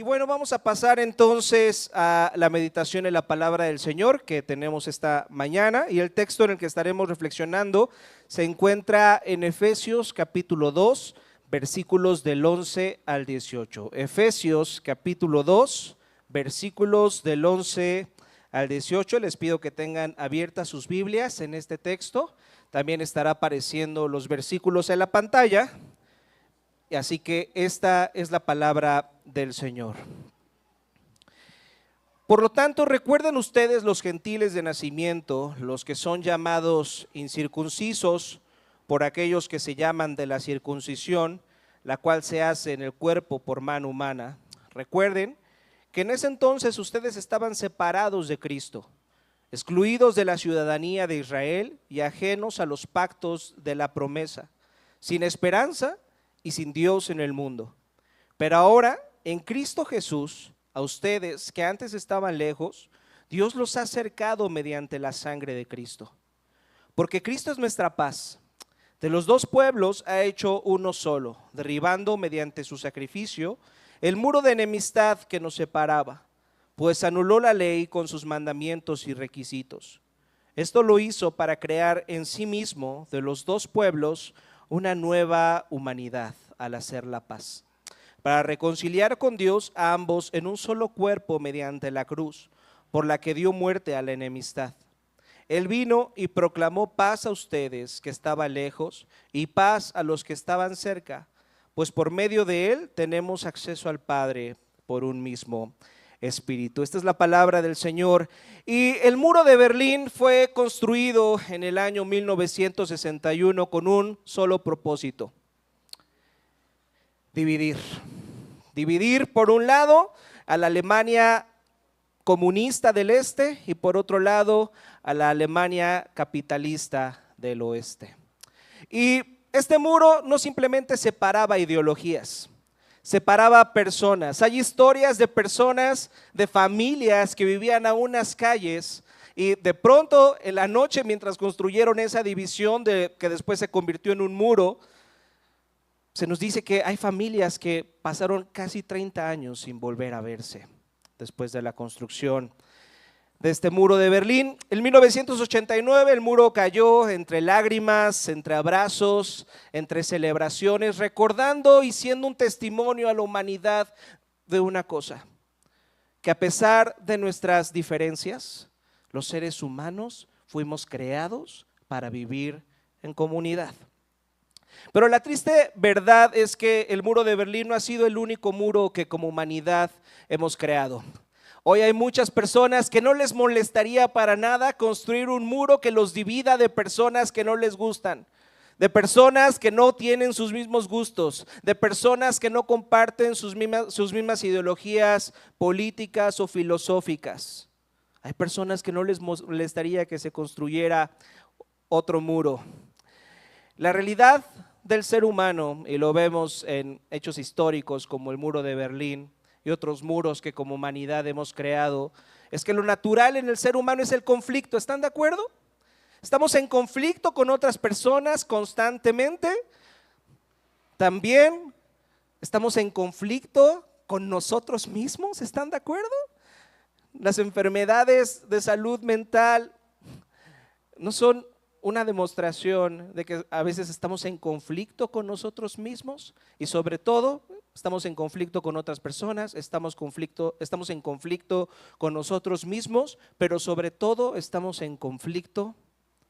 bueno, vamos a pasar entonces a la meditación en la palabra del Señor que tenemos esta mañana, y el texto en el que estaremos reflexionando se encuentra en Efesios capítulo 2, versículos del 11 al 18. Efesios capítulo 2, versículos del 11 al 18. Les pido que tengan abiertas sus Biblias en este texto. También estará apareciendo los versículos en la pantalla. Así que esta es la palabra del Señor. Por lo tanto, recuerden ustedes los gentiles de nacimiento, los que son llamados incircuncisos por aquellos que se llaman de la circuncisión, la cual se hace en el cuerpo por mano humana. Recuerden que en ese entonces ustedes estaban separados de Cristo, excluidos de la ciudadanía de Israel y ajenos a los pactos de la promesa, sin esperanza y sin Dios en el mundo. Pero ahora, en Cristo Jesús, a ustedes que antes estaban lejos, Dios los ha acercado mediante la sangre de Cristo. Porque Cristo es nuestra paz. De los dos pueblos ha hecho uno solo, derribando mediante su sacrificio el muro de enemistad que nos separaba, pues anuló la ley con sus mandamientos y requisitos. Esto lo hizo para crear en sí mismo de los dos pueblos una nueva humanidad al hacer la paz, para reconciliar con Dios a ambos en un solo cuerpo mediante la cruz, por la que dio muerte a la enemistad. Él vino y proclamó paz a ustedes que estaban lejos y paz a los que estaban cerca, pues por medio de él tenemos acceso al Padre por un mismo Espíritu. Esta es la palabra del Señor. Y el muro de Berlín fue construido en el año 1961 con un solo propósito: dividir por un lado a la Alemania comunista del este y por otro lado a la Alemania capitalista del oeste. Y este muro no simplemente separaba ideologías, separaba personas. Hay historias de personas, de familias que vivían a unas calles y de pronto en la noche, mientras construyeron esa división que después se convirtió en un muro, se nos dice que hay familias que pasaron casi 30 años sin volver a verse después de la construcción de este muro de Berlín. En 1989 el muro cayó entre lágrimas, entre abrazos, entre celebraciones, recordando y siendo un testimonio a la humanidad de una cosa: que a pesar de nuestras diferencias, los seres humanos fuimos creados para vivir en comunidad. Pero la triste verdad es que el muro de Berlín no ha sido el único muro que como humanidad hemos creado. Hoy hay muchas personas que no les molestaría para nada construir un muro que los divida de personas que no les gustan, de personas que no tienen sus mismos gustos, de personas que no comparten sus mismas ideologías políticas o filosóficas. Hay personas que no les molestaría que se construyera otro muro. La realidad del ser humano, y lo vemos en hechos históricos como el muro de Berlín y otros muros que como humanidad hemos creado, es que lo natural en el ser humano es el conflicto. ¿Están de acuerdo? Estamos en conflicto con otras personas constantemente. También estamos en conflicto con nosotros mismos. ¿Están de acuerdo? Las enfermedades de salud mental no son una demostración de que a veces estamos en conflicto con nosotros mismos, y sobre todo estamos en conflicto con otras personas, estamos en conflicto con nosotros mismos, pero sobre todo estamos en conflicto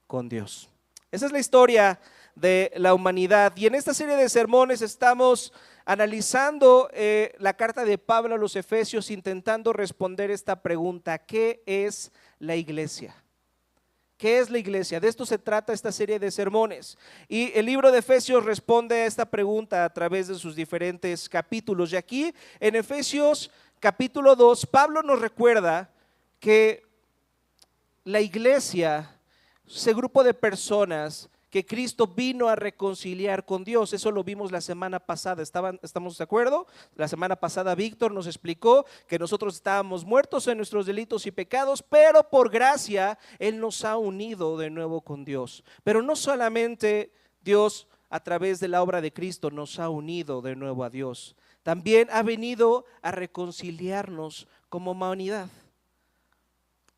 con Dios. Esa es la historia de la humanidad, y en esta serie de sermones estamos analizando la carta de Pablo a los Efesios, intentando responder esta pregunta: ¿qué es la iglesia? ¿Qué es la iglesia? De esto se trata esta serie de sermones. Y el libro de Efesios responde a esta pregunta a través de sus diferentes capítulos. Y aquí en Efesios capítulo 2, Pablo nos recuerda que la iglesia, ese grupo de personas que Cristo vino a reconciliar con Dios. Eso lo vimos la semana pasada. ¿Estamos de acuerdo? La semana pasada Víctor nos explicó que nosotros estábamos muertos en nuestros delitos y pecados, pero por gracia Él nos ha unido de nuevo con Dios. Pero no solamente Dios a través de la obra de Cristo nos ha unido de nuevo a Dios. También ha venido a reconciliarnos como humanidad.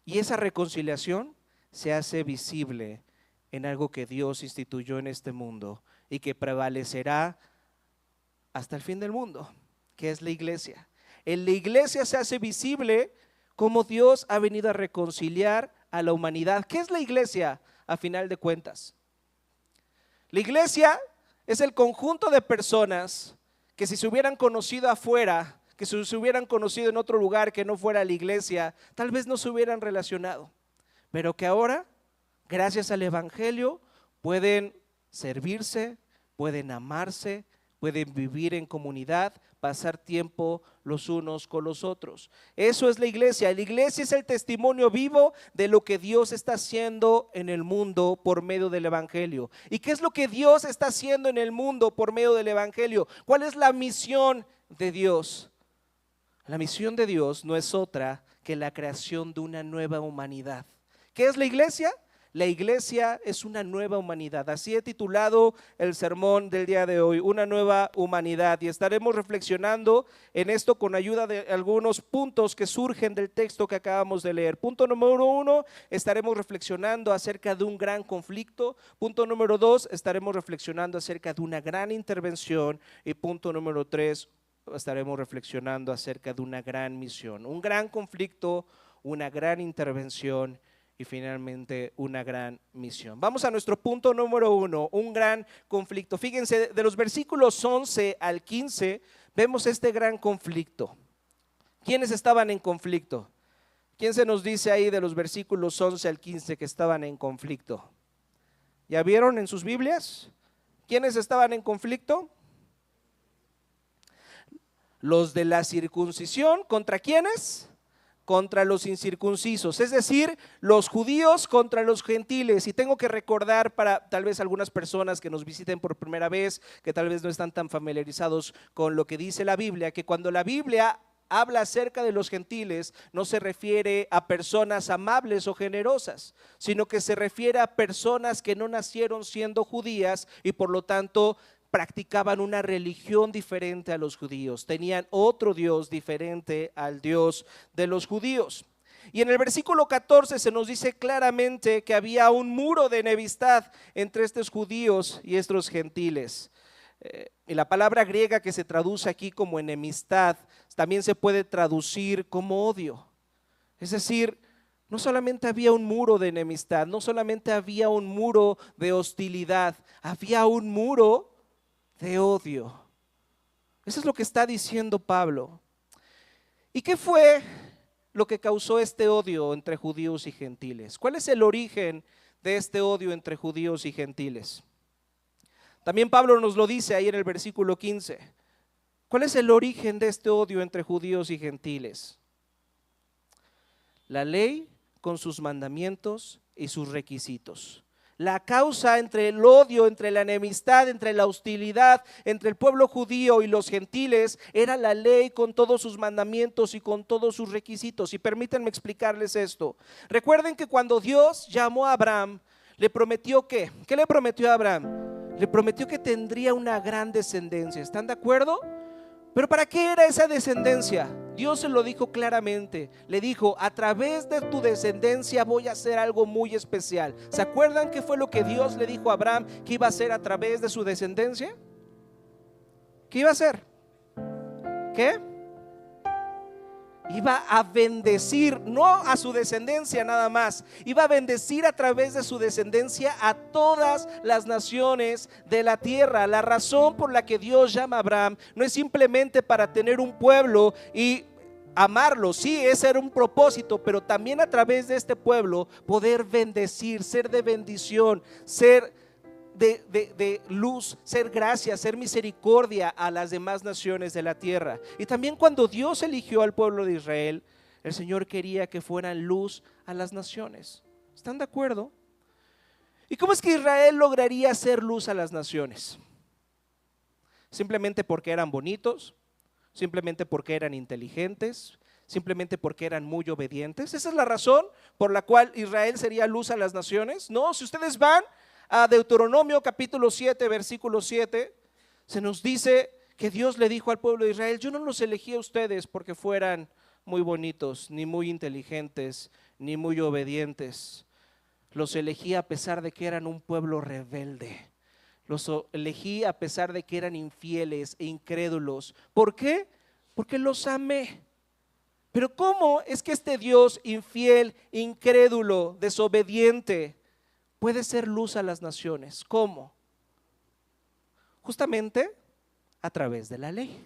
Y esa reconciliación se hace visible en algo que Dios instituyó en este mundo y que prevalecerá hasta el fin del mundo, que es la iglesia. En la iglesia se hace visible cómo Dios ha venido a reconciliar a la humanidad. ¿Qué es la iglesia a final de cuentas? La iglesia es el conjunto de personas que si se hubieran conocido afuera, que si se hubieran conocido en otro lugar que no fuera la iglesia, tal vez no se hubieran relacionado, pero que ahora, gracias al evangelio, pueden servirse, pueden amarse, pueden vivir en comunidad, pasar tiempo los unos con los otros. Eso es la iglesia. La iglesia es el testimonio vivo de lo que Dios está haciendo en el mundo por medio del evangelio. ¿Y qué es lo que Dios está haciendo en el mundo por medio del evangelio? ¿Cuál es la misión de Dios? La misión de Dios no es otra que la creación de una nueva humanidad. ¿Qué es la iglesia? La iglesia es una nueva humanidad. Así he titulado el sermón del día de hoy, una nueva humanidad. Y estaremos reflexionando en esto con ayuda de algunos puntos que surgen del texto que acabamos de leer. Punto número 1, estaremos reflexionando acerca de un gran conflicto. Punto número 2, estaremos reflexionando acerca de una gran intervención. Y punto número 3, estaremos reflexionando acerca de una gran misión. Un gran conflicto, una gran intervención y finalmente una gran misión. Vamos a nuestro punto número 1, un gran conflicto. Fíjense, de los versículos 11 al 15 vemos este gran conflicto. ¿Quiénes estaban en conflicto? ¿Quién se nos dice ahí de los versículos 11 al 15 que estaban en conflicto? ¿Ya vieron en sus Biblias? ¿Quiénes estaban en conflicto? Los de la circuncisión, ¿contra quiénes? Contra los incircuncisos, es decir, los judíos contra los gentiles. Y tengo que recordar para tal vez algunas personas que nos visiten por primera vez, que tal vez no están tan familiarizados con lo que dice la Biblia, que cuando la Biblia habla acerca de los gentiles, no se refiere a personas amables o generosas, sino que se refiere a personas que no nacieron siendo judías y por lo tanto practicaban una religión diferente a los judíos, tenían otro Dios diferente al Dios de los judíos. Y en el versículo 14 se nos dice claramente que había un muro de enemistad entre estos judíos y estos gentiles. Y la palabra griega que se traduce aquí como enemistad también se puede traducir como odio. Es decir, no solamente había un muro de enemistad, no solamente había un muro de hostilidad, había un muro de odio. Eso es lo que está diciendo Pablo. ¿Y qué fue lo que causó este odio entre judíos y gentiles? ¿Cuál es el origen de este odio entre judíos y gentiles? También Pablo nos lo dice ahí en el versículo 15. ¿Cuál es el origen de este odio entre judíos y gentiles? La ley con sus mandamientos y sus requisitos. La causa entre el odio, entre la enemistad, entre la hostilidad, entre el pueblo judío y los gentiles, era la ley con todos sus mandamientos y con todos sus requisitos. Y permítanme explicarles esto. Recuerden que cuando Dios llamó a Abraham, le prometió ¿qué? ¿Qué le prometió a Abraham? Le prometió que tendría una gran descendencia. ¿Están de acuerdo? ¿Pero para qué era esa descendencia? Dios se lo dijo claramente. Le dijo, a través de tu descendencia voy a hacer algo muy especial. ¿Se acuerdan qué fue lo que Dios le dijo a Abraham que iba a hacer a través de su descendencia? ¿Qué iba a hacer? ¿Qué? Iba a bendecir, no a su descendencia nada más, iba a bendecir a través de su descendencia a todas las naciones de la tierra. La razón por la que Dios llama a Abraham no es simplemente para tener un pueblo y amarlo, sí, ese era un propósito, pero también a través de este pueblo poder bendecir, ser de bendición, ser de luz, ser gracia, ser misericordia a las demás naciones de la tierra. Y también cuando Dios eligió al pueblo de Israel, el Señor quería que fueran luz a las naciones. ¿Están de acuerdo? ¿Y cómo es que Israel lograría hacer luz a las naciones? Simplemente porque eran bonitos, simplemente porque eran inteligentes, simplemente porque eran muy obedientes. ¿Esa es la razón por la cual Israel sería luz a las naciones? No, si ustedes van a Deuteronomio capítulo 7, versículo 7, se nos dice que Dios le dijo al pueblo de Israel: yo no los elegí a ustedes porque fueran muy bonitos, ni muy inteligentes, ni muy obedientes. Los elegí a pesar de que eran un pueblo rebelde. Los elegí a pesar de que eran infieles e incrédulos. ¿Por qué? Porque los amé. Pero ¿cómo es que este Dios infiel, incrédulo, desobediente puede ser luz a las naciones? ¿Cómo? Justamente a través de la ley.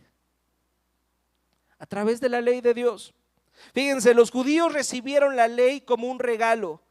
A través de la ley de Dios. Fíjense, los judíos recibieron la ley como un regalo.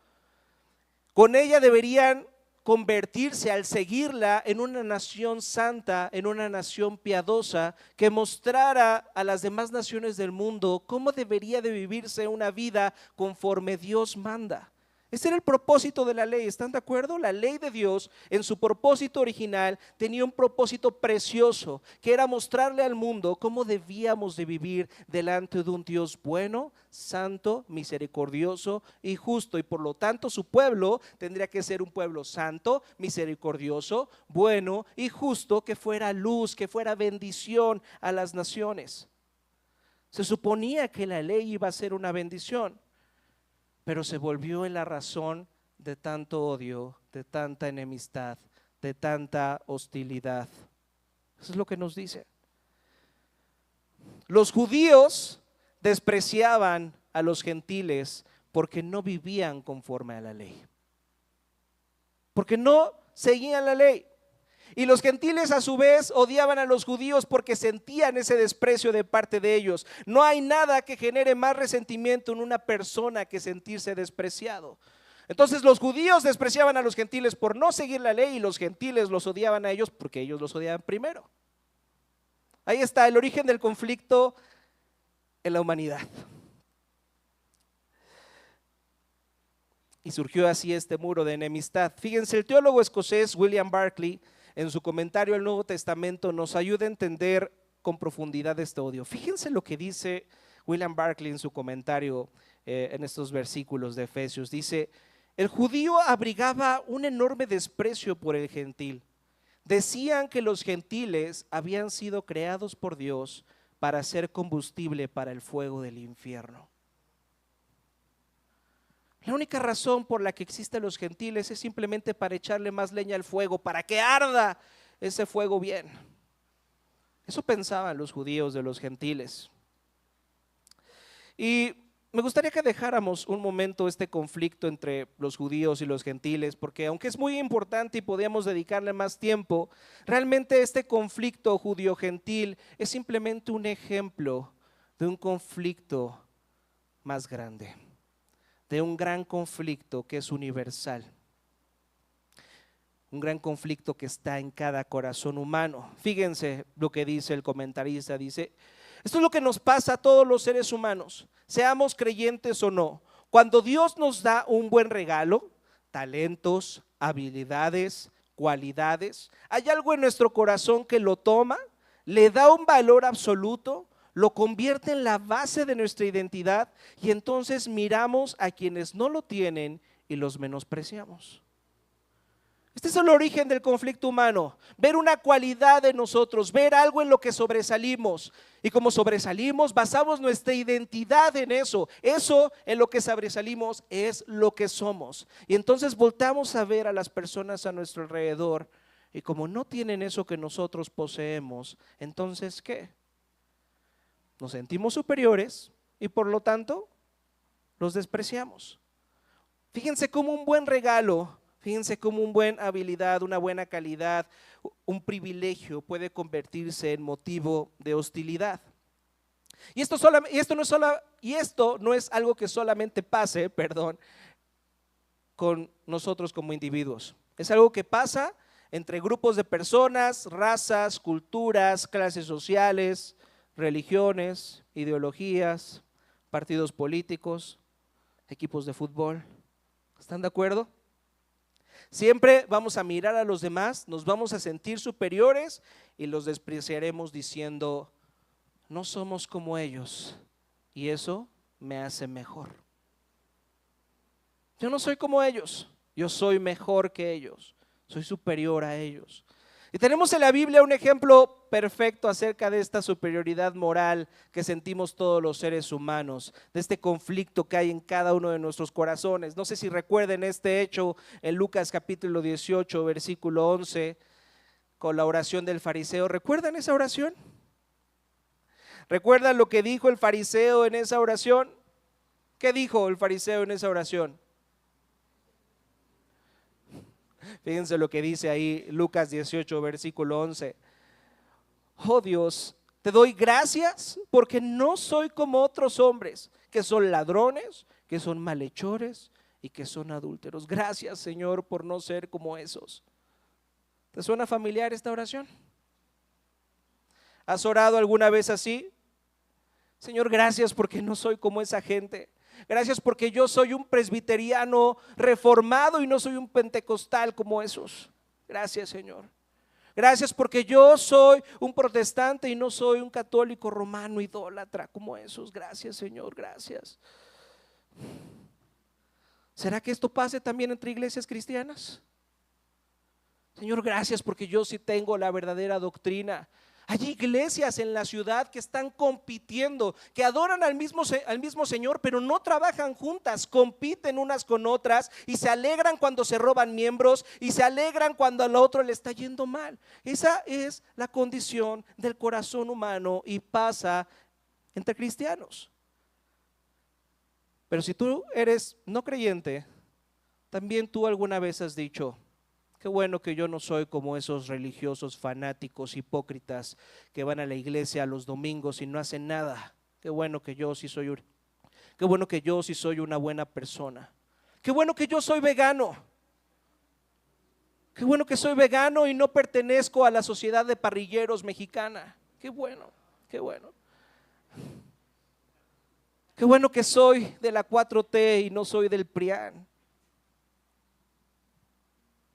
Con ella deberían convertirse, al seguirla, en una nación santa, en una nación piadosa, que mostrara a las demás naciones del mundo cómo debería de vivirse una vida conforme Dios manda. Ese era el propósito de la ley, ¿están de acuerdo? La ley de Dios, en su propósito original, tenía un propósito precioso, que era mostrarle al mundo cómo debíamos de vivir delante de un Dios bueno, santo, misericordioso y justo. Y por lo tanto su pueblo tendría que ser un pueblo santo, misericordioso, bueno y justo, que fuera luz, que fuera bendición a las naciones. Se suponía que la ley iba a ser una bendición, pero se volvió en la razón de tanto odio, de tanta enemistad, de tanta hostilidad. Eso es lo que nos dice. Los judíos despreciaban a los gentiles porque no vivían conforme a la ley, porque no seguían la ley. Y los gentiles a su vez odiaban a los judíos porque sentían ese desprecio de parte de ellos. No hay nada que genere más resentimiento en una persona que sentirse despreciado. Entonces los judíos despreciaban a los gentiles por no seguir la ley, y los gentiles los odiaban a ellos porque ellos los odiaban primero. Ahí está el origen del conflicto en la humanidad. Y surgió así este muro de enemistad. Fíjense, el teólogo escocés William Barclay, en su comentario al Nuevo Testamento, nos ayuda a entender con profundidad este odio. Fíjense lo que dice William Barclay en su comentario en estos versículos de Efesios. Dice: el judío abrigaba un enorme desprecio por el gentil. Decían que los gentiles habían sido creados por Dios para ser combustible para el fuego del infierno. La única razón por la que existen los gentiles es simplemente para echarle más leña al fuego, para que arda ese fuego bien. Eso pensaban los judíos de los gentiles. Y me gustaría que dejáramos un momento este conflicto entre los judíos y los gentiles, porque aunque es muy importante y podríamos dedicarle más tiempo, realmente este conflicto judío-gentil es simplemente un ejemplo de un conflicto más grande, de un gran conflicto que es universal, un gran conflicto que está en cada corazón humano. Fíjense lo que dice el comentarista, dice: esto es lo que nos pasa a todos los seres humanos, seamos creyentes o no. Cuando Dios nos da un buen regalo, talentos, habilidades, cualidades, hay algo en nuestro corazón que lo toma, le da un valor absoluto, lo convierte en la base de nuestra identidad, y entonces miramos a quienes no lo tienen y los menospreciamos. Este es el origen del conflicto humano: ver una cualidad de nosotros, ver algo en lo que sobresalimos, y como sobresalimos, basamos nuestra identidad en eso. Eso en lo que sobresalimos es lo que somos, y entonces voltamos a ver a las personas a nuestro alrededor, y como no tienen eso que nosotros poseemos, entonces ¿qué? Nos sentimos superiores y por lo tanto los despreciamos. Fíjense cómo un buen regalo, fíjense cómo una buena habilidad, una buena calidad, un privilegio puede convertirse en motivo de hostilidad. Y esto no es algo que solamente pase, con nosotros como individuos. Es algo que pasa entre grupos de personas, razas, culturas, clases sociales, religiones, ideologías, partidos políticos, equipos de fútbol. ¿Están de acuerdo? Siempre vamos a mirar a los demás, nos vamos a sentir superiores y los despreciaremos diciendo: no somos como ellos y eso me hace mejor. Yo no soy como ellos, yo soy mejor que ellos, soy superior a ellos. Y tenemos en la Biblia un ejemplo perfecto acerca de esta superioridad moral que sentimos todos los seres humanos, de este conflicto que hay en cada uno de nuestros corazones. No sé si recuerden este hecho en Lucas capítulo 18, versículo 11, con la oración del fariseo. ¿Recuerdan esa oración? ¿Recuerdan lo que dijo el fariseo en esa oración? ¿Qué dijo el fariseo en esa oración? Fíjense lo que dice ahí Lucas 18, versículo 11. Oh Dios, te doy gracias porque no soy como otros hombres que son ladrones, que son malhechores y que son adúlteros. Gracias, Señor, por no ser como esos. ¿Te suena familiar esta oración? ¿Has orado alguna vez así? Señor, gracias porque no soy como esa gente. Gracias porque yo soy un presbiteriano reformado y no soy un pentecostal como esos. Gracias, Señor. Gracias porque yo soy un protestante y no soy un católico romano idólatra como esos. Gracias, Señor, gracias. ¿Será que esto pase también entre iglesias cristianas? Señor, gracias porque yo sí tengo la verdadera doctrina. Hay iglesias en la ciudad que están compitiendo, que adoran al mismo Señor, pero no trabajan juntas, compiten unas con otras y se alegran cuando se roban miembros y se alegran cuando al otro le está yendo mal. Esa es la condición del corazón humano y pasa entre cristianos. Pero si tú eres no creyente, también tú alguna vez has dicho: qué bueno que yo no soy como esos religiosos fanáticos hipócritas que van a la iglesia los domingos y no hacen nada. Qué bueno que yo sí soy una buena persona. Qué bueno que yo soy vegano. Qué bueno que soy vegano y no pertenezco a la sociedad de parrilleros mexicana. Qué bueno, qué bueno. Qué bueno que soy de la 4T y no soy del PRIAN.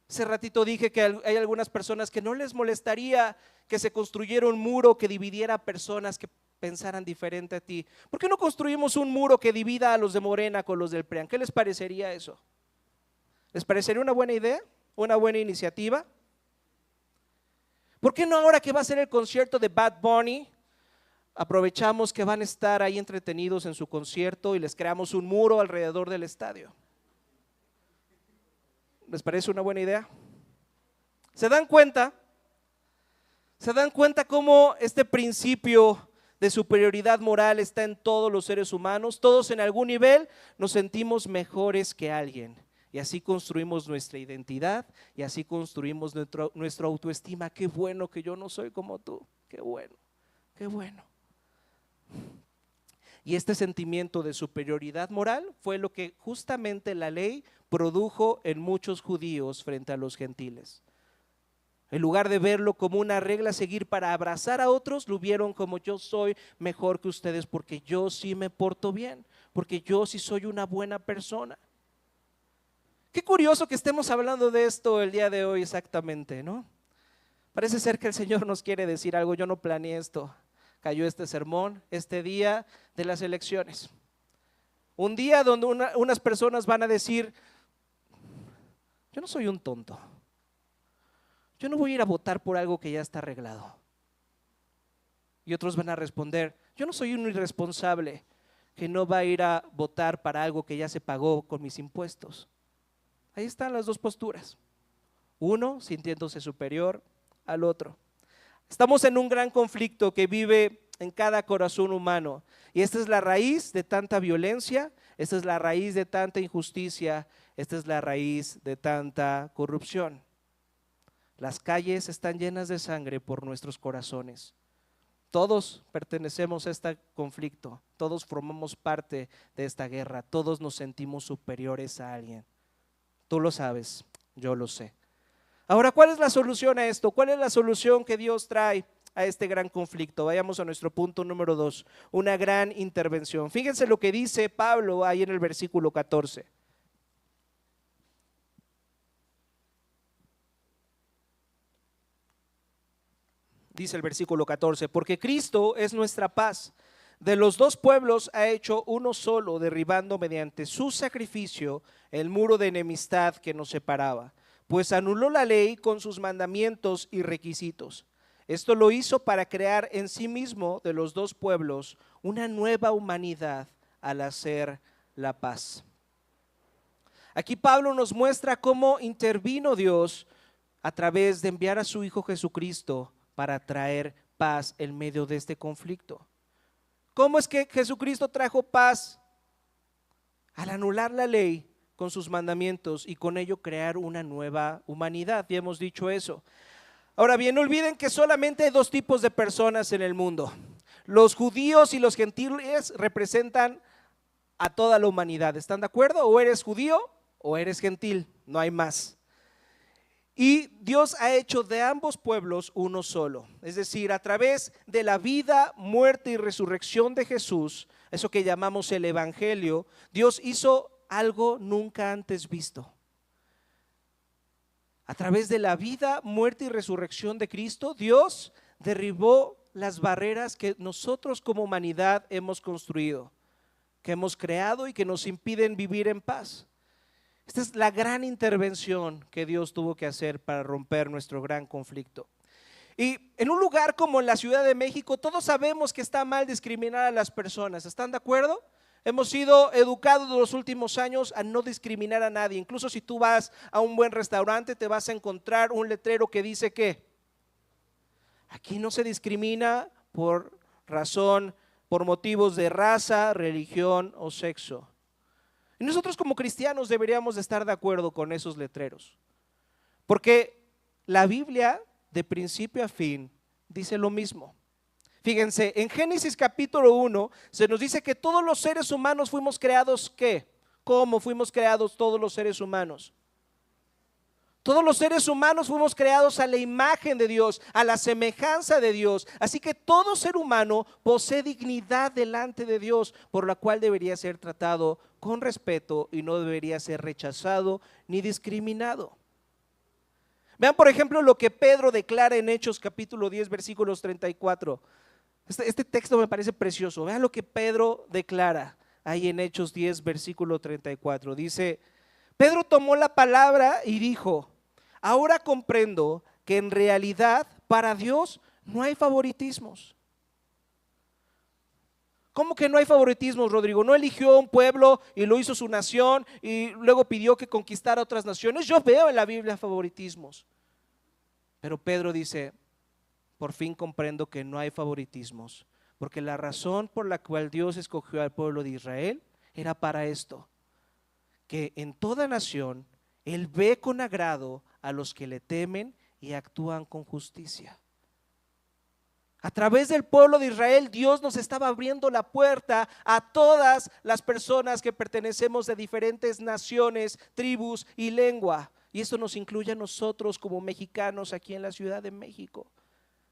Hace ratito dije que hay algunas personas que no les molestaría que se construyera un muro que dividiera a personas que pensaran diferente a ti. ¿Por qué no construimos un muro que divida a los de Morena con los del PRIAN? ¿Qué les parecería eso? ¿Les parecería una buena idea? ¿Una buena iniciativa? ¿Por qué no ahora que va a ser el concierto de Bad Bunny, aprovechamos que van a estar ahí entretenidos en su concierto y les creamos un muro alrededor del estadio? ¿Les parece una buena idea? ¿Se dan cuenta? ¿Se dan cuenta cómo este principio de superioridad moral está en todos los seres humanos? Todos en algún nivel nos sentimos mejores que alguien y así construimos nuestra identidad y así construimos nuestra autoestima. Qué bueno que yo no soy como tú, qué bueno, qué bueno. Y este sentimiento de superioridad moral fue lo que justamente la ley produjo en muchos judíos frente a los gentiles. En lugar de verlo como una regla a seguir para abrazar a otros, lo vieron como: yo soy mejor que ustedes porque yo sí me porto bien, porque yo sí soy una buena persona. Qué curioso que estemos hablando de esto el día de hoy exactamente, ¿no? Parece ser que el Señor nos quiere decir algo. Yo no planeé esto. Cayó este sermón, este día de las elecciones. Un día donde unas personas van a decir: yo no soy un tonto. Yo no voy a ir a votar por algo que ya está arreglado. Y otros van a responder: yo no soy un irresponsable que no va a ir a votar para algo que ya se pagó con mis impuestos. Ahí están las dos posturas. Uno sintiéndose superior al otro. Estamos en un gran conflicto que vive en cada corazón humano y esta es la raíz de tanta violencia, esta es la raíz de tanta injusticia, esta es la raíz de tanta corrupción. Las calles están llenas de sangre por nuestros corazones. Todos pertenecemos a este conflicto, todos formamos parte de esta guerra, todos nos sentimos superiores a alguien. Tú lo sabes, yo lo sé. Ahora, ¿cuál es la solución a esto? ¿Cuál es la solución que Dios trae a este gran conflicto? Vayamos a nuestro punto número 2, una gran intervención. Fíjense lo que dice Pablo ahí en el versículo 14. Dice el versículo 14: porque Cristo es nuestra paz. De los dos pueblos ha hecho uno solo, derribando mediante su sacrificio el muro de enemistad que nos separaba. pues anuló la ley con sus mandamientos y requisitos. Esto lo hizo para crear en sí mismo de los dos pueblos una nueva humanidad al hacer la paz. Aquí Pablo nos muestra cómo intervino Dios a través de enviar a su Hijo Jesucristo para traer paz en medio de este conflicto. ¿Cómo es que Jesucristo trajo paz? Al anular la ley con sus mandamientos y con ello crear una nueva humanidad. Ya hemos dicho eso. Ahora bien, no olviden que solamente hay dos tipos de personas en el mundo. Los judíos y los gentiles representan a toda la humanidad. ¿Están de acuerdo? O eres judío o eres gentil, no hay más. Y Dios ha hecho de ambos pueblos uno solo. Es decir, a través de la vida, muerte y resurrección de Jesús, eso que llamamos el Evangelio, Dios hizo algo nunca antes visto. A través de la vida, muerte y resurrección de Cristo, Dios derribó las barreras que nosotros como humanidad hemos construido, que hemos creado y que nos impiden vivir en paz. Esta es la gran intervención que Dios tuvo que hacer para romper nuestro gran conflicto. Y en un lugar como la Ciudad de México, todos sabemos que está mal discriminar a las personas. ¿Están de acuerdo? Hemos sido educados en los últimos años a no discriminar a nadie. Incluso si tú vas a un buen restaurante, te vas a encontrar un letrero que dice que aquí no se discrimina por motivos de raza, religión o sexo. Y nosotros como cristianos deberíamos de estar de acuerdo con esos letreros, porque la Biblia de principio a fin dice lo mismo. Fíjense, en Génesis capítulo 1 se nos dice que todos los seres humanos fuimos creados, ¿qué? ¿Cómo fuimos creados todos los seres humanos? Todos los seres humanos fuimos creados a la imagen de Dios, a la semejanza de Dios. Así que todo ser humano posee dignidad delante de Dios, por la cual debería ser tratado con respeto y no debería ser rechazado ni discriminado. Vean por ejemplo lo que Pedro declara en Hechos capítulo 10 versículos 34. Este texto me parece precioso. Vean lo que Pedro declara ahí en Hechos 10 versículo 34. Dice, Pedro tomó la palabra y dijo, ahora comprendo que en realidad para Dios no hay favoritismos. ¿Cómo que no hay favoritismos, Rodrigo? ¿No eligió a un pueblo y lo hizo su nación y luego pidió que conquistara otras naciones? Yo veo en la Biblia favoritismos. Pero Pedro dice, por fin comprendo que no hay favoritismos, porque la razón por la cual Dios escogió al pueblo de Israel era para esto, que en toda nación Él ve con agrado a los que le temen y actúan con justicia. A través del pueblo de Israel, Dios nos estaba abriendo la puerta a todas las personas que pertenecemos de diferentes naciones, tribus y lengua. Y esto nos incluye a nosotros como mexicanos aquí en la Ciudad de México.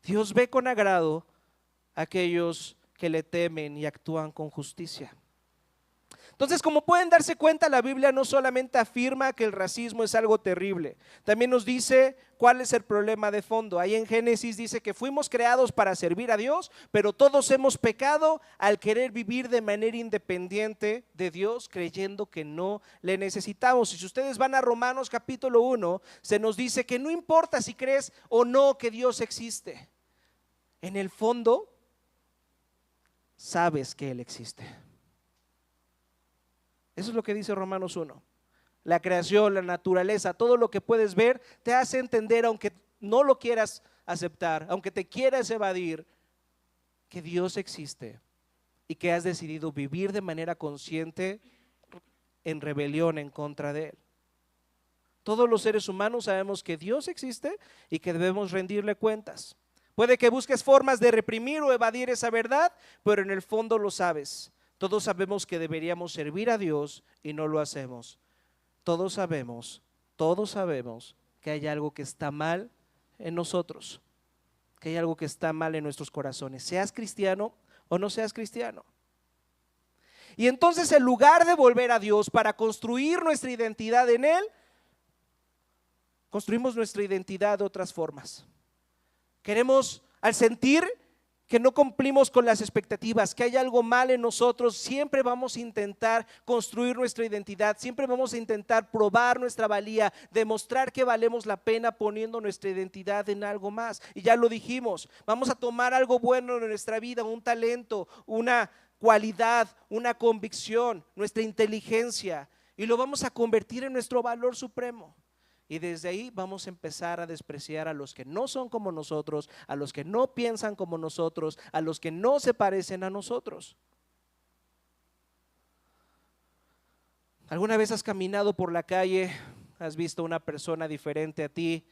Dios ve con agrado a aquellos que le temen y actúan con justicia. Entonces, como pueden darse cuenta, la Biblia no solamente afirma que el racismo es algo terrible, también nos dice cuál es el problema de fondo. Ahí en Génesis dice que fuimos creados para servir a Dios, pero todos hemos pecado al querer vivir de manera independiente de Dios, creyendo que no le necesitamos. Y si ustedes van a Romanos capítulo 1, se nos dice que no importa si crees o no que Dios existe, en el fondo sabes que Él existe. Eso es lo que dice Romanos 1. La creación, la naturaleza, todo lo que puedes ver te hace entender, aunque no lo quieras aceptar, aunque te quieras evadir, que Dios existe y que has decidido vivir de manera consciente en rebelión en contra de Él. Todos los seres humanos sabemos que Dios existe y que debemos rendirle cuentas. Puede que busques formas de reprimir o evadir esa verdad, pero en el fondo lo sabes. Todos sabemos que deberíamos servir a Dios y no lo hacemos. Todos sabemos que hay algo que está mal en nosotros, que hay algo que está mal en nuestros corazones, seas cristiano o no seas cristiano. Y entonces, en lugar de volver a Dios para construir nuestra identidad en Él, construimos nuestra identidad de otras formas. Queremos, al sentir que no cumplimos con las expectativas, que hay algo mal en nosotros, siempre vamos a intentar construir nuestra identidad, siempre vamos a intentar probar nuestra valía, demostrar que valemos la pena poniendo nuestra identidad en algo más. Y ya lo dijimos, vamos a tomar algo bueno en nuestra vida, un talento, una cualidad, una convicción, nuestra inteligencia, y lo vamos a convertir en nuestro valor supremo. Y desde ahí vamos a empezar a despreciar a los que no son como nosotros, a los que no piensan como nosotros, a los que no se parecen a nosotros. ¿Alguna vez has caminado por la calle, has visto una persona diferente a ti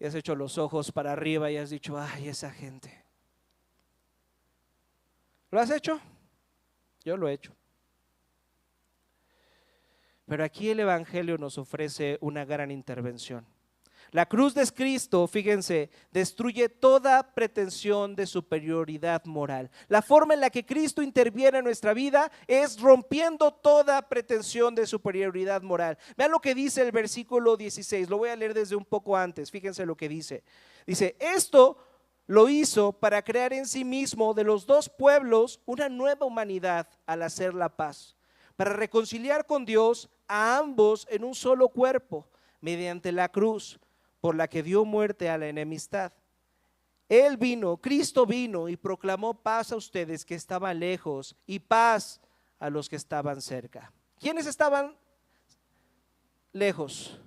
y has hecho los ojos para arriba y has dicho, ay, esa gente? ¿Lo has hecho? Yo lo he hecho. Pero aquí el Evangelio nos ofrece una gran intervención. La cruz de Cristo, fíjense, destruye toda pretensión de superioridad moral. La forma en la que Cristo interviene en nuestra vida es rompiendo toda pretensión de superioridad moral. Vean lo que dice el versículo 16, lo voy a leer desde un poco antes, fíjense lo que dice. Dice, esto lo hizo para crear en sí mismo de los dos pueblos una nueva humanidad al hacer la paz, para reconciliar con Dios a ambos en un solo cuerpo, mediante la cruz, por la que dio muerte a la enemistad. Él vino, Cristo vino y proclamó paz a ustedes que estaban lejos y paz a los que estaban cerca. ¿Quiénes estaban lejos?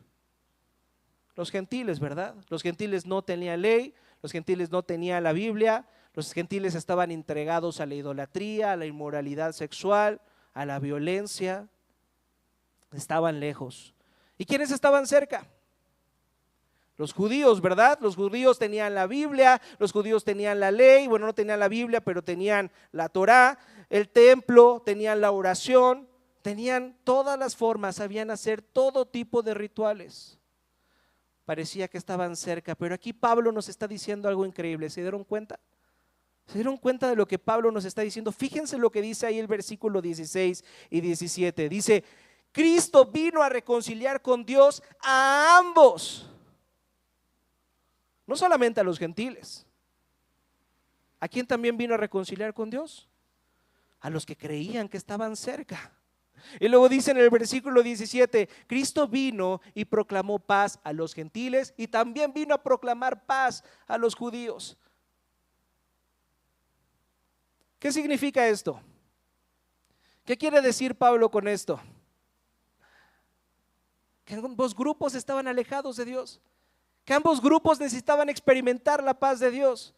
Los gentiles, ¿verdad? Los gentiles no tenían ley, los gentiles no tenían la Biblia, los gentiles estaban entregados a la idolatría, a la inmoralidad sexual, a la violencia, estaban lejos. ¿Y quiénes estaban cerca? Los judíos, ¿verdad? Los judíos tenían la Biblia, los judíos tenían la ley, bueno, no tenían la Biblia, pero tenían la Torá, el templo, tenían la oración, tenían todas las formas, sabían hacer todo tipo de rituales. Parecía que estaban cerca, pero aquí Pablo nos está diciendo algo increíble. ¿Se dieron cuenta? ¿Se dieron cuenta de lo que Pablo nos está diciendo? Fíjense lo que dice ahí el versículo 16 y 17. Dice, Cristo vino a reconciliar con Dios a ambos. No solamente a los gentiles. ¿A quién también vino a reconciliar con Dios? A los que creían que estaban cerca. Y luego dice en el versículo 17, Cristo vino y proclamó paz a los gentiles y también vino a proclamar paz a los judíos. ¿Qué significa esto? ¿Qué quiere decir Pablo con esto? Que ambos grupos estaban alejados de Dios, que ambos grupos necesitaban experimentar la paz de Dios.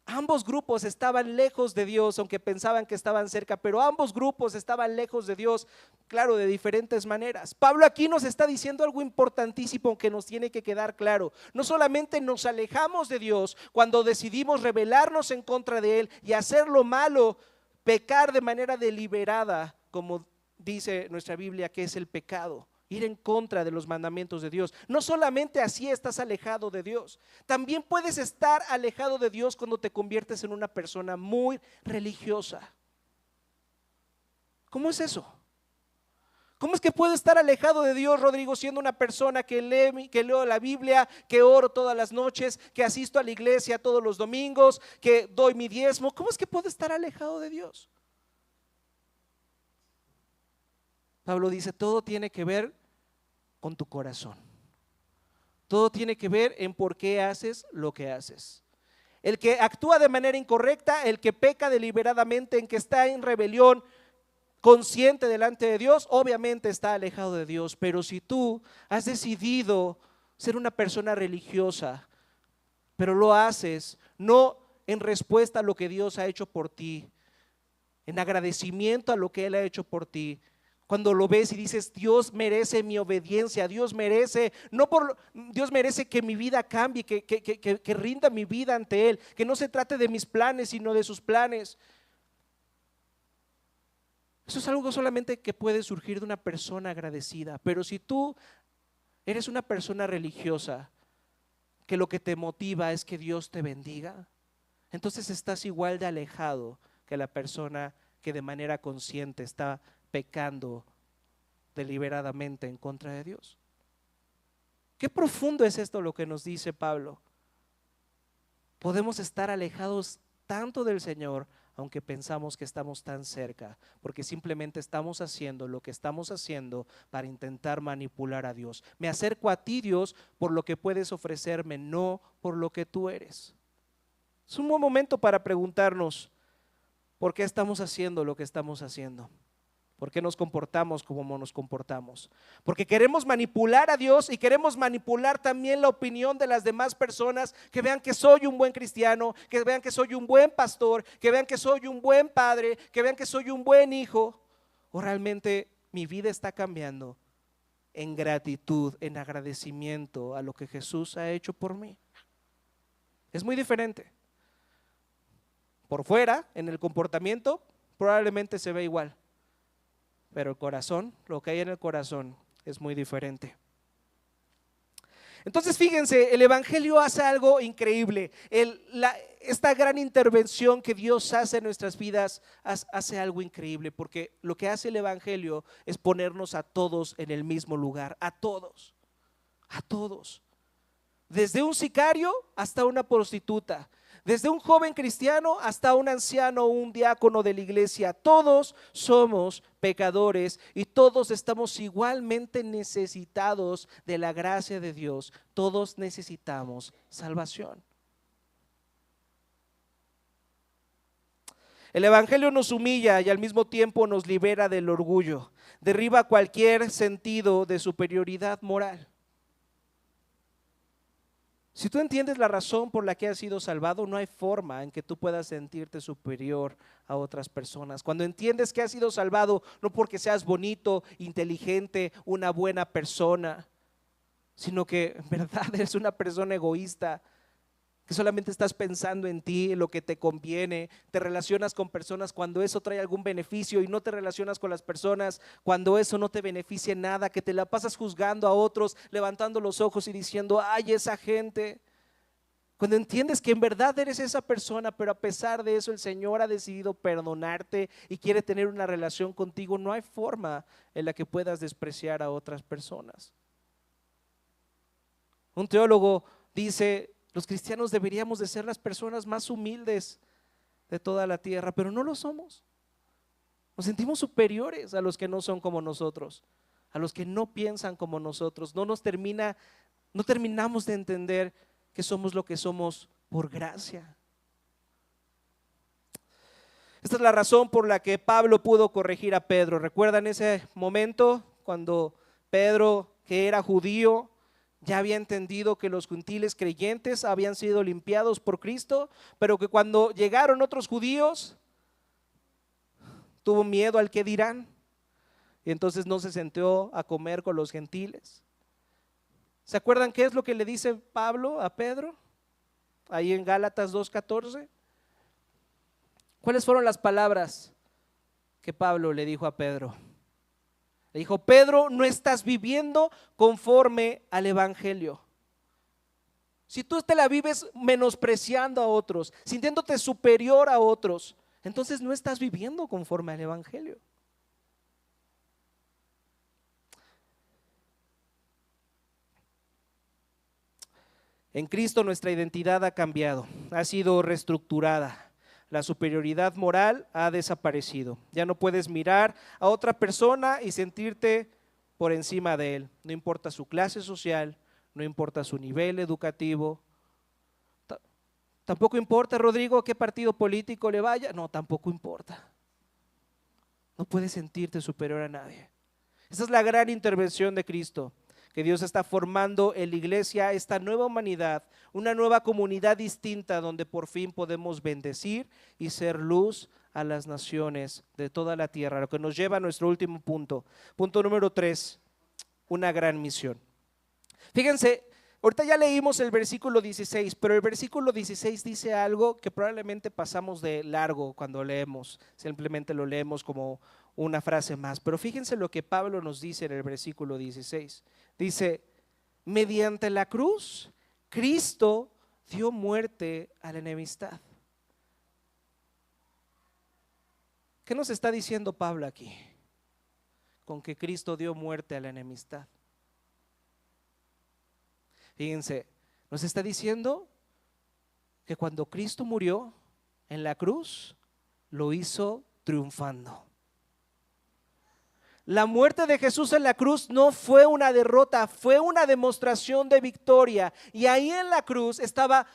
Ambos grupos estaban lejos de Dios, aunque pensaban que estaban cerca, pero ambos grupos estaban lejos de Dios, claro, de diferentes maneras. Pablo aquí nos está diciendo algo importantísimo que nos tiene que quedar claro. No solamente nos alejamos de Dios cuando decidimos rebelarnos en contra de Él y hacer lo malo, pecar de manera deliberada, como dice nuestra Biblia que es el pecado. Ir en contra de los mandamientos de Dios. No solamente así estás alejado de Dios, también puedes estar alejado de Dios cuando te conviertes en una persona muy religiosa. ¿Cómo es eso? ¿Cómo es que puedo estar alejado de Dios, Rodrigo, siendo una persona que leo la Biblia, que oro todas las noches, que asisto a la iglesia todos los domingos, que doy mi diezmo? ¿Cómo es que puedo estar alejado de Dios? Pablo dice, todo tiene que ver con tu corazón. Todo tiene que ver en por qué haces lo que haces. El que actúa de manera incorrecta, el que peca deliberadamente, en que está en rebelión consciente delante de Dios, obviamente está alejado de Dios. Pero si tú has decidido ser una persona religiosa, pero lo haces no en respuesta a lo que Dios ha hecho por ti, en agradecimiento a lo que Él ha hecho por ti, cuando lo ves y dices, Dios merece mi obediencia, Dios merece que mi vida cambie, que rinda mi vida ante Él, que no se trate de mis planes, sino de sus planes. Eso es algo solamente que puede surgir de una persona agradecida. Pero si tú eres una persona religiosa, que lo que te motiva es que Dios te bendiga, entonces estás igual de alejado que la persona que de manera consciente está pecando deliberadamente en contra de Dios. Qué profundo es esto lo que nos dice Pablo. Podemos estar alejados tanto del Señor, aunque pensamos que estamos tan cerca, porque simplemente estamos haciendo lo que estamos haciendo para intentar manipular a Dios. Me acerco a ti, Dios, por lo que puedes ofrecerme, no por lo que tú eres. Es un buen momento para preguntarnos por qué estamos haciendo lo que estamos haciendo. ¿Por qué nos comportamos como nos comportamos? Porque queremos manipular a Dios y queremos manipular también la opinión de las demás personas, que vean que soy un buen cristiano, que vean que soy un buen pastor, que vean que soy un buen padre, que vean que soy un buen hijo. O realmente mi vida está cambiando en gratitud, en agradecimiento a lo que Jesús ha hecho por mí. Es muy diferente. Por fuera, en el comportamiento, probablemente se ve igual. Pero el corazón, lo que hay en el corazón es muy diferente. Entonces fíjense, el Evangelio hace algo increíble. Esta gran intervención que Dios hace en nuestras vidas hace algo increíble, porque lo que hace el Evangelio es ponernos a todos en el mismo lugar, a todos, desde un sicario hasta una prostituta, desde un joven cristiano hasta un anciano o un diácono de la iglesia. Todos somos pecadores y todos estamos igualmente necesitados de la gracia de Dios. Todos necesitamos salvación. El Evangelio nos humilla y al mismo tiempo nos libera del orgullo. Derriba cualquier sentido de superioridad moral. Si tú entiendes la razón por la que has sido salvado, no hay forma en que tú puedas sentirte superior a otras personas. Cuando entiendes que has sido salvado, no porque seas bonito, inteligente, una buena persona, sino que en verdad eres una persona egoísta, que solamente estás pensando en ti, en lo que te conviene. Te relacionas con personas cuando eso trae algún beneficio y no te relacionas con las personas cuando eso no te beneficia en nada, que te la pasas juzgando a otros, levantando los ojos y diciendo, ay, esa gente. Cuando entiendes que en verdad eres esa persona, pero a pesar de eso el Señor ha decidido perdonarte y quiere tener una relación contigo, no hay forma en la que puedas despreciar a otras personas. Un teólogo dice, los cristianos deberíamos de ser las personas más humildes de toda la tierra, pero no lo somos. Nos sentimos superiores a los que no son como nosotros, a los que no piensan como nosotros. No terminamos de entender que somos lo que somos por gracia. Esta es la razón por la que Pablo pudo corregir a Pedro. ¿Recuerdan ese momento cuando Pedro, que era judío, ya había entendido que los gentiles creyentes habían sido limpiados por Cristo, pero que cuando llegaron otros judíos tuvo miedo al que dirán y entonces no se sentó a comer con los gentiles? ¿Se acuerdan qué es lo que le dice Pablo a Pedro? Ahí en Gálatas 2:14. ¿Cuáles fueron las palabras que Pablo le dijo a Pedro? Le dijo, Pedro, no estás viviendo conforme al Evangelio. Si tú te la vives menospreciando a otros, sintiéndote superior a otros, entonces no estás viviendo conforme al Evangelio. En Cristo nuestra identidad ha cambiado, ha sido reestructurada. La superioridad moral ha desaparecido. Ya no puedes mirar a otra persona y sentirte por encima de él. No importa su clase social, no importa su nivel educativo. Tampoco importa, Rodrigo, a qué partido político le vaya. No, tampoco importa. No puedes sentirte superior a nadie. Esa es la gran intervención de Cristo, que Dios está formando en la iglesia esta nueva humanidad, una nueva comunidad distinta donde por fin podemos bendecir y ser luz a las naciones de toda la tierra, lo que nos lleva a nuestro último punto. Punto número 3, una gran misión. Fíjense, ahorita ya leímos el versículo 16, pero el versículo 16 dice algo que probablemente pasamos de largo cuando leemos, simplemente lo leemos como una frase más, pero fíjense lo que Pablo nos dice en el versículo 16. Dice, mediante la cruz, Cristo dio muerte a la enemistad. ¿Qué nos está diciendo Pablo aquí? Con que Cristo dio muerte a la enemistad. Fíjense, nos está diciendo que cuando Cristo murió, en la cruz lo hizo triunfando. La muerte de Jesús en la cruz no fue una derrota, fue una demostración de victoria. Y ahí en la cruz estaba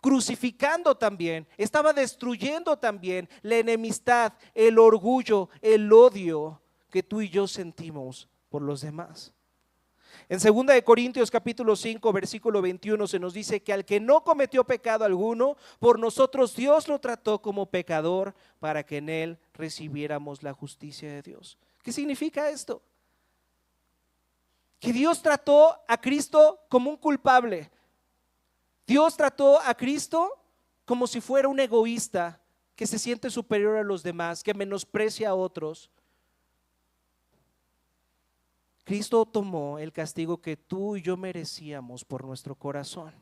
crucificando también, estaba destruyendo también la enemistad, el orgullo, el odio que tú y yo sentimos por los demás. En 2 de Corintios capítulo 5 versículo 21 se nos dice que al que no cometió pecado alguno, por nosotros Dios lo trató como pecador para que en él recibiéramos la justicia de Dios. ¿Qué significa esto? Que Dios trató a Cristo como un culpable. Dios trató a Cristo como si fuera un egoísta que se siente superior a los demás, que menosprecia a otros. Cristo tomó el castigo que tú y yo merecíamos por nuestro corazón.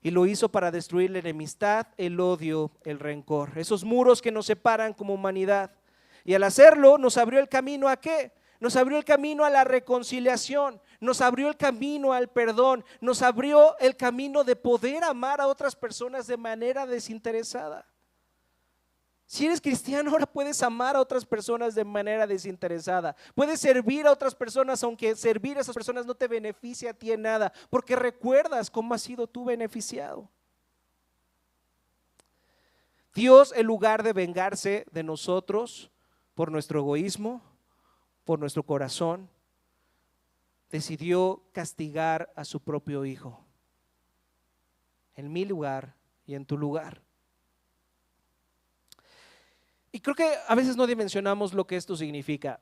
Y lo hizo para destruir la enemistad, el odio, el rencor, esos muros que nos separan como humanidad. Y al hacerlo nos abrió el camino ¿a qué? Nos abrió el camino a la reconciliación, nos abrió el camino al perdón, nos abrió el camino de poder amar a otras personas de manera desinteresada. Si eres cristiano, ahora puedes amar a otras personas de manera desinteresada. Puedes servir a otras personas, aunque servir a esas personas no te beneficia a ti en nada, porque recuerdas cómo has sido tú beneficiado. Dios, en lugar de vengarse de nosotros por nuestro egoísmo, por nuestro corazón, decidió castigar a su propio Hijo en mi lugar y en tu lugar. Y creo que a veces no dimensionamos lo que esto significa.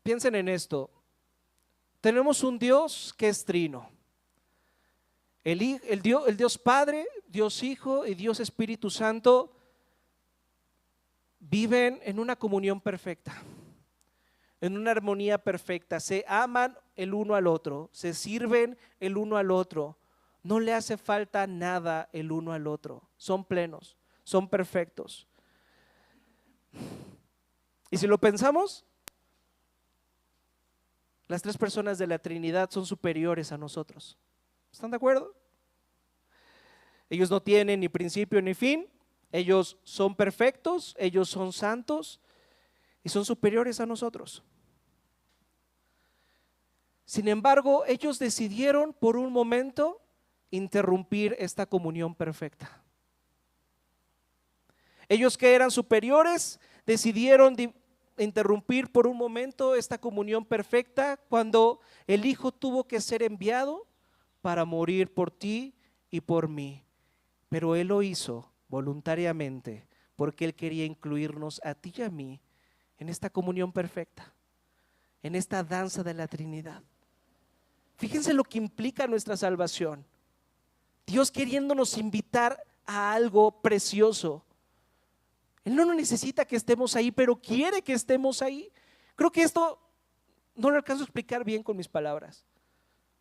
Piensen en esto. Tenemos un Dios que es trino. El Dios Padre, Dios Hijo y Dios Espíritu Santo viven en una comunión perfecta, en una armonía perfecta. Se aman el uno al otro, se sirven el uno al otro. No le hace falta nada el uno al otro. Son plenos, son perfectos. Y si lo pensamos, las tres personas de la Trinidad son superiores a nosotros. ¿Están de acuerdo? Ellos no tienen ni principio ni fin, ellos son perfectos, ellos son santos y son superiores a nosotros. Sin embargo, ellos decidieron por un momento interrumpir esta comunión perfecta. Ellos que eran superiores decidieron interrumpir por un momento esta comunión perfecta cuando el Hijo tuvo que ser enviado para morir por ti y por mí. Pero Él lo hizo voluntariamente porque Él quería incluirnos a ti y a mí en esta comunión perfecta, en esta danza de la Trinidad. Fíjense lo que implica nuestra salvación. Dios queriéndonos invitar a algo precioso. Él no necesita que estemos ahí, pero quiere que estemos ahí. Creo que esto no lo alcanzo a explicar bien con mis palabras.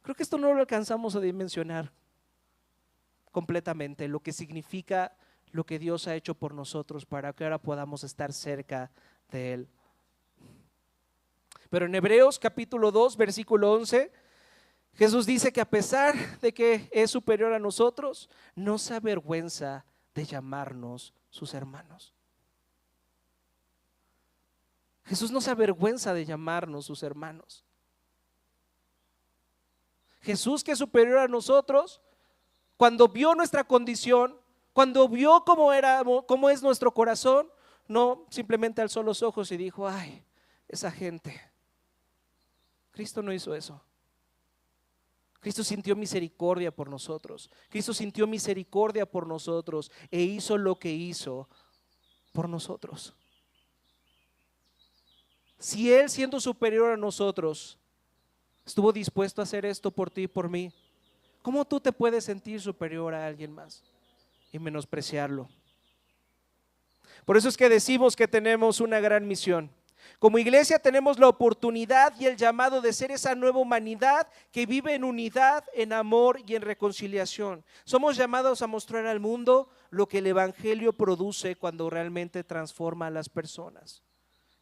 Creo que esto no lo alcanzamos a dimensionar completamente, lo que significa lo que Dios ha hecho por nosotros para que ahora podamos estar cerca de Él. Pero en Hebreos capítulo 2, versículo 11, Jesús dice que a pesar de que es superior a nosotros, no se avergüenza de llamarnos sus hermanos. Jesús no se avergüenza de llamarnos sus hermanos. Jesús, que es superior a nosotros, cuando vio nuestra condición, cuando vio cómo es nuestro corazón, no simplemente alzó los ojos y dijo: ay, esa gente. Cristo no hizo eso. Cristo sintió misericordia por nosotros. Cristo sintió misericordia por nosotros e hizo lo que hizo por nosotros. Si Él, siendo superior a nosotros, estuvo dispuesto a hacer esto por ti y por mí, ¿cómo tú te puedes sentir superior a alguien más y menospreciarlo? Por eso es que decimos que tenemos una gran misión. Como iglesia tenemos la oportunidad y el llamado de ser esa nueva humanidad que vive en unidad, en amor y en reconciliación. Somos llamados a mostrar al mundo lo que el evangelio produce cuando realmente transforma a las personas.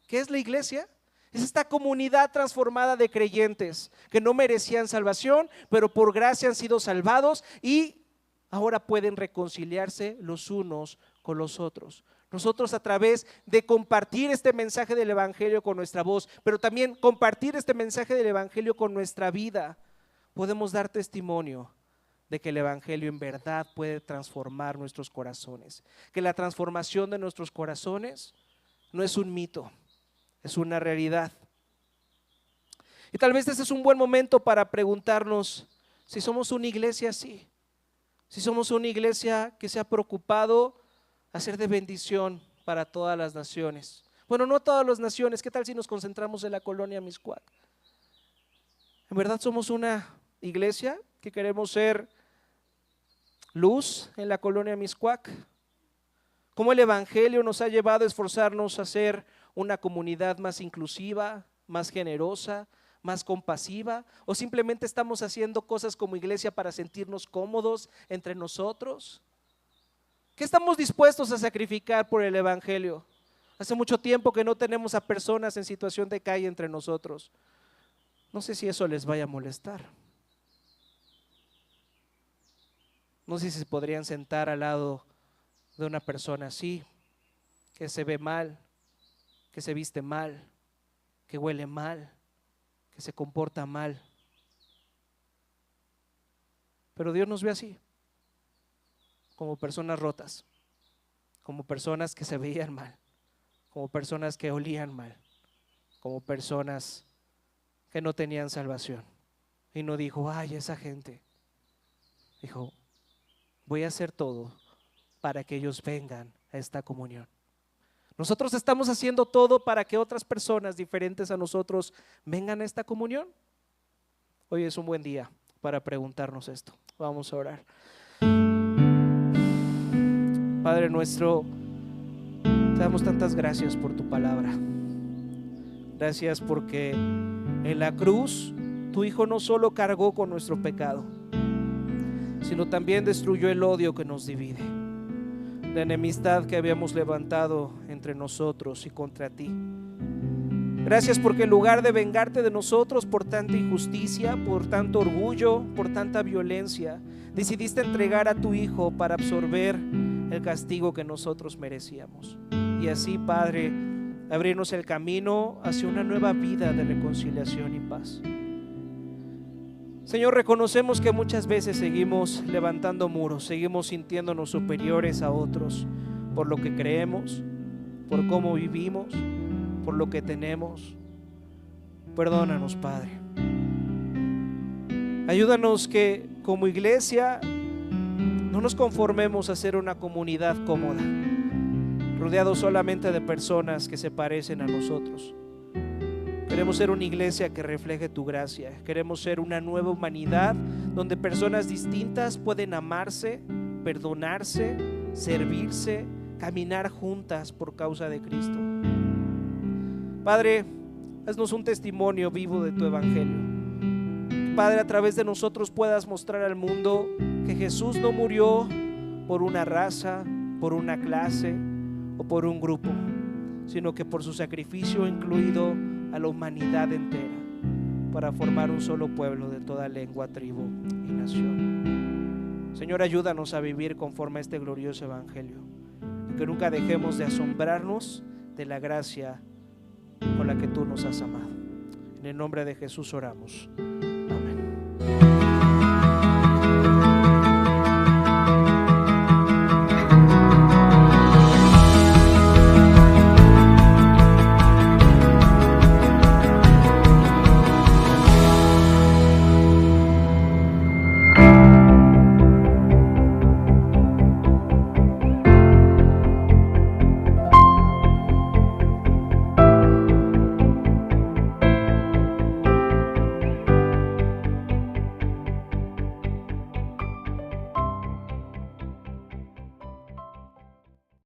¿Qué es la iglesia? Es esta comunidad transformada de creyentes que no merecían salvación, pero por gracia han sido salvados y ahora pueden reconciliarse los unos con los otros. Nosotros, a través de compartir este mensaje del evangelio con nuestra voz, pero también compartir este mensaje del evangelio con nuestra vida, podemos dar testimonio de que el evangelio en verdad puede transformar nuestros corazones, que la transformación de nuestros corazones no es un mito, es una realidad. Y tal vez este es un buen momento para preguntarnos si somos una iglesia así, si somos una iglesia que se ha preocupado hacer de bendición para todas las naciones. Bueno, no todas las naciones. ¿Qué tal si nos concentramos en la colonia Mixcoac? ¿En verdad somos una iglesia que queremos ser luz en la colonia Mixcoac? ¿Cómo el evangelio nos ha llevado a esforzarnos a ser una comunidad más inclusiva, más generosa, más compasiva? ¿O simplemente estamos haciendo cosas como iglesia para sentirnos cómodos entre nosotros? ¿Qué estamos dispuestos a sacrificar por el evangelio? Hace mucho tiempo que no tenemos a personas en situación de calle entre nosotros. No sé si eso les vaya a molestar. No sé si se podrían sentar al lado de una persona así, que se ve mal, que se viste mal, que huele mal, que se comporta mal. Pero Dios nos ve así, como personas rotas, como personas que se veían mal, como personas que olían mal, como personas que no tenían salvación. Y no dijo, ay, esa gente. Dijo, voy a hacer todo para que ellos vengan a esta comunión. Nosotros estamos haciendo todo para que otras personas diferentes a nosotros vengan a esta comunión. Hoy es un buen día para preguntarnos esto. Vamos a orar. Padre nuestro, te damos tantas gracias por tu palabra. Gracias porque en la cruz tu Hijo no solo cargó con nuestro pecado, sino también destruyó el odio que nos divide, la enemistad que habíamos levantado entre nosotros y contra ti. Gracias porque en lugar de vengarte de nosotros por tanta injusticia, por tanto orgullo, por tanta violencia, decidiste entregar a tu Hijo para absorber el castigo que nosotros merecíamos. Y así, Padre, abrirnos el camino hacia una nueva vida de reconciliación y paz. Señor, reconocemos que muchas veces seguimos levantando muros, seguimos sintiéndonos superiores a otros por lo que creemos, por cómo vivimos, por lo que tenemos. Perdónanos, Padre. Ayúdanos que como iglesia no nos conformemos a ser una comunidad cómoda, rodeados solamente de personas que se parecen a nosotros. Queremos ser una iglesia que refleje tu gracia. Queremos ser una nueva humanidad donde personas distintas pueden amarse, perdonarse, servirse, caminar juntas por causa de Cristo. Padre, haznos un testimonio vivo de tu evangelio. Padre, a través de nosotros puedas mostrar al mundo que Jesús no murió por una raza, por una clase o por un grupo, sino que por su sacrificio incluido a la humanidad entera para formar un solo pueblo de toda lengua, tribu y nación. Señor, ayúdanos a vivir conforme a este glorioso evangelio y que nunca dejemos de asombrarnos de la gracia con la que tú nos has amado. En el nombre de Jesús oramos.